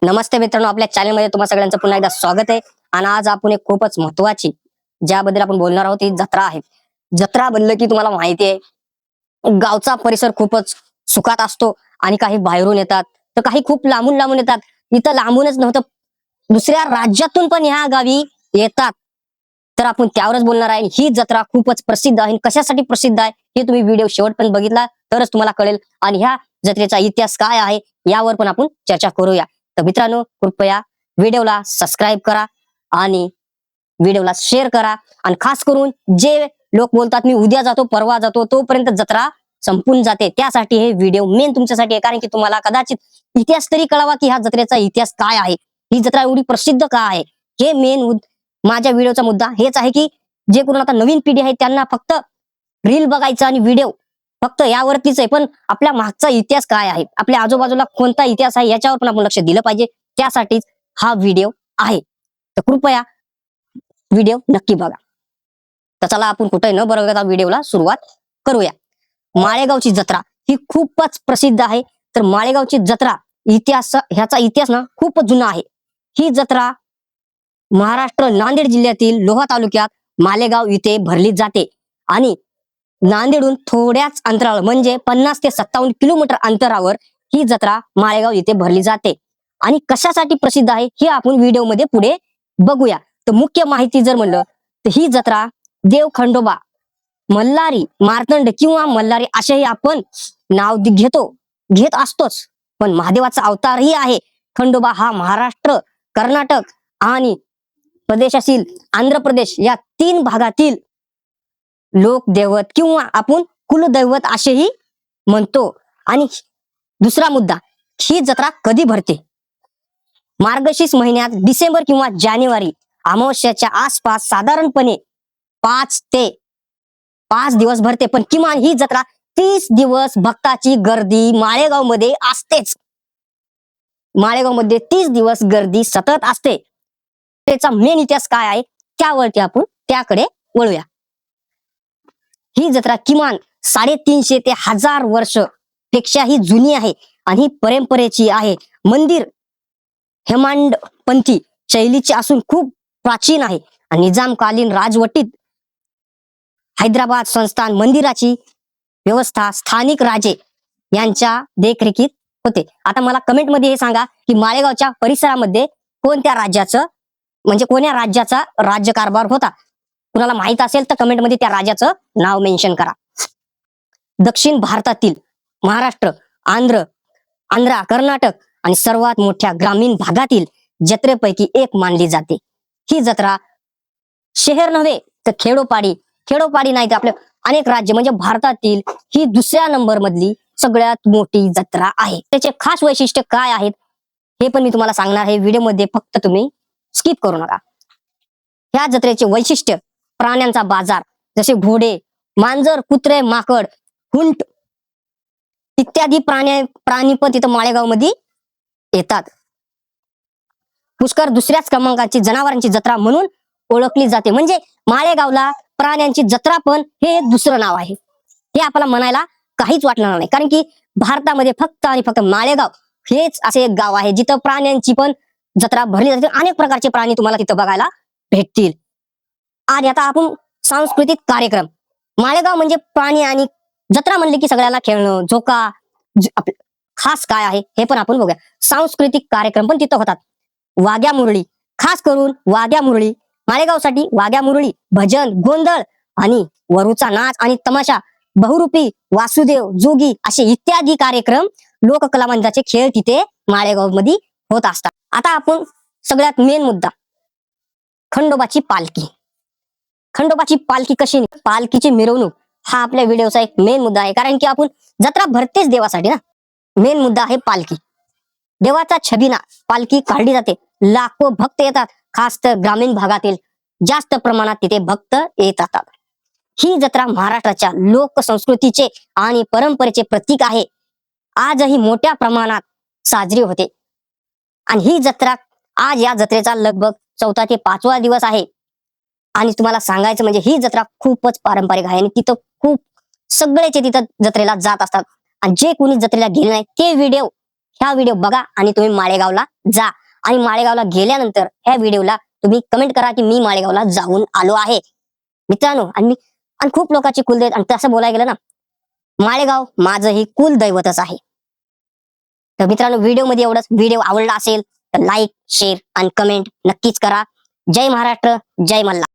नमस्ते मित्रांनो, आपल्या चॅनलमध्ये तुम्हा सगळ्यांचं पुन्हा एकदा स्वागत आहे. आणि आज आपण एक खूपच महत्वाची ज्याबद्दल आपण बोलणार आहोत ती जत्रा आहे. जत्रा म्हणलं की तुम्हाला माहिती आहे गावचा परिसर खूपच सुखात असतो आणि काही बाहेरून येतात तर काही खूप लांबून लांबून येतात. इथं लांबूनच नव्हतं दुसऱ्या राज्यातून पण ह्या गावी येतात. तर आपण त्यावरच बोलणार आहे. ही जत्रा खूपच प्रसिद्ध आहे. कशासाठी प्रसिद्ध आहे हे तुम्ही व्हिडिओ शेवटपर्यंत बघितला तरच तुम्हाला कळेल. आणि ह्या जत्रेचा इतिहास काय आहे यावर पण आपण चर्चा करूया. तर मित्रांनो, कृपया व्हिडिओला सबस्क्राईब करा आणि व्हिडिओला शेअर करा. आणि खास करून जे लोक बोलतात मी उद्या जातो परवा जातो तोपर्यंत जत्रा संपून जाते, त्यासाठी हे व्हिडिओ मेन तुमच्यासाठी आहे. कारण की तुम्हाला कदाचित इतिहास तरी कळावा की ह्या जत्रेचा इतिहास काय आहे, ही जत्रा एवढी प्रसिद्ध का आहे. हे मेन माझ्या व्हिडिओचा मुद्दा हेच आहे की जे करून आता नवीन पिढी आहे त्यांना फक्त रील बघायचं आणि व्हिडिओ फक्त यावरतीच आहे, पण आपल्या मागचा इतिहास काय आहे, आपल्या आजूबाजूला कोणता इतिहास आहे याच्यावर पण आपण लक्ष दिलं पाहिजे. त्यासाठीच हा व्हिडिओ आहे. तर कृपया व्हिडिओ नक्की बघा. तर चला आपण कुठे न बघता व्हिडिओला सुरुवात करूया. माळेगावची जत्रा ही खूपच प्रसिद्ध आहे. तर माळेगावची जत्रा ह्याचा इतिहास ना खूपच जुना आहे. ही जत्रा महाराष्ट्र नांदेड जिल्ह्यातील लोहा तालुक्यात मालेगाव इथे भरली जाते. आणि नांदेडहून थोड्याच अंतरावर म्हणजे 50 ते 57 किलोमीटर अंतरावर ही जत्रा माळेगाव इथे भरली जाते. आणि कशासाठी प्रसिद्ध आहे हे आपण व्हिडिओ मध्ये पुढे बघूया. तर मुख्य माहिती जर म्हणलं तर ही जत्रा देव खंडोबा, मल्हारी, मार्तंड किंवा मल्हारी असेही आपण नाव घेत असतोच, पण महादेवाचा अवतारही आहे. खंडोबा हा महाराष्ट्र, कर्नाटक आणि प्रदेशातील आंध्र प्रदेश या 3 भागातील लोकदैवत किंवा आपण कुलदैवत असेही म्हणतो. आणि दुसरा मुद्दा, ही जत्रा कधी भरते? मार्गशीर्ष महिन्यात डिसेंबर किंवा जानेवारी अमावस्याच्या आसपास साधारणपणे 5 दिवस भरते. पण किमान ही जत्रा 30 दिवस भक्ताची गर्दी माळेगाव मध्ये असतेच. माळेगाव मध्ये 30 दिवस गर्दी सतत असते. त्याचा मेन इतिहास काय आहे त्यावरती आपण त्याकडे वळूया. ही जत्रा किमान 350 ते 1000 वर्ष पेक्षाही जुनी आहे आणि ही परंपरेची आहे. मंदिर हेमाडपंथी शैलीचे असून खूप प्राचीन आहे. आणि निजामकालीन राजवटीत हैदराबाद संस्थान मंदिराची व्यवस्था स्थानिक राजे यांच्या देखरेखीत होते. आता मला कमेंट मध्ये हे सांगा की माळेगावच्या परिसरामध्ये कोणत्या राज्याचा राज्यकारभार होता. कुणाला माहित असेल तर कमेंट मध्ये त्या राजाचं नाव मेन्शन करा. दक्षिण भारतातील महाराष्ट्र, आंध्र, कर्नाटक आणि सर्वात मोठ्या ग्रामीण भागातील जत्रेपैकी एक मानली जाते. ही जत्रा शहर नव्हे तर खेडोपाडी नाही तर आपल्या अनेक राज्य म्हणजे भारतातील ही दुसऱ्या नंबर मधली सगळ्यात मोठी जत्रा आहे. त्याचे खास वैशिष्ट्य काय आहेत हे पण मी तुम्हाला सांगणार आहे व्हिडिओ मध्ये, फक्त तुम्ही स्किप करू नका. ह्या जत्रेचे वैशिष्ट्य, प्राण्यांचा बाजार जसे घोडे, मांजर, कुत्रे, माकड, हुंट इत्यादी प्राणी पण तिथं माळेगाव मध्ये येतात. पुष्कर दुसऱ्याच क्रमांकाची जनावरांची जत्रा म्हणून ओळखली जाते. म्हणजे माळेगावला प्राण्यांची जत्रा पण हे दुसरं नाव आहे. हे आपल्याला म्हणायला काहीच वाटणार नाही, कारण की भारतामध्ये फक्त आणि फक्त माळेगाव हेच असे एक गाव आहे जिथं प्राण्यांची पण जत्रा भरली जाते. अनेक प्रकारचे प्राणी तुम्हाला तिथं बघायला भेटतील. आणि आता आपण सांस्कृतिक कार्यक्रम, माळेगाव म्हणजे प्राणी आणि जत्रा म्हणले की सगळ्याला खेळणं, झोका खास काय आहे हे पण आपण बघूया. सांस्कृतिक कार्यक्रम पण तिथं होतात. वाघ्या मुरळी, खास करून वाघ्या मुरळी, माळेगावसाठी वाघ्या मुरळी, भजन, गोंधळ आणि वरूचा नाच आणि तमाशा, बहुरूपी, वासुदेव, जोगी असे इत्यादी कार्यक्रम, लोककला मंदिराचे खेळ तिथे माळेगाव मध्ये होत असतात. आता आपण सगळ्यात मेन मुद्दा, खंडोबाची पालखी. खंडोबाची पालखी कशी, पालखीची मिरवणूक हा आपल्या व्हिडिओचा एक मेन मुद्दा आहे. कारण की आपण जत्रा भरतेच देवासाठी ना. मेन मुद्दा आहे पालखी. देवाचा छबिना पालखी काढली जाते. लाखो भक्त येतात, खास तर ग्रामीण भागातील जास्त प्रमाणात तिथे भक्त येतात. ही जत्रा महाराष्ट्राच्या लोकसंस्कृतीचे आणि परंपरेचे प्रतीक आहे. आजही मोठ्या प्रमाणात साजरी होते. आणि ही जत्रा आज या जत्रेचा लगभग 4था ते 5वा दिवस आहे. आणि तुम्हाला सांगायचं म्हणजे ही जत्रा खूपच पारंपरिक आहे आणि तिथं खूप सगळेचे तिथं जत्रेला जात असतात. आणि जे कोणी जत्रेला गेले नाही ते व्हिडिओ ह्या व्हिडिओ बघा आणि तुम्ही माळेगावला जा. आणि माळेगावला गेल्यानंतर ह्या व्हिडिओला तुम्ही कमेंट करा की मी माळेगावला जाऊन आलो आहे मित्रांनो. आणि खूप लोकांची कुलदैवत, आणि तसं बोलायला गेलं ना, माळेगाव माझं ही कुलदैवतच आहे. तर मित्रांनो, व्हिडिओ मध्ये एवढंच. व्हिडिओ आवडला असेल तर लाईक, शेअर आणि कमेंट नक्कीच करा. जय महाराष्ट्र, जय मल्हार.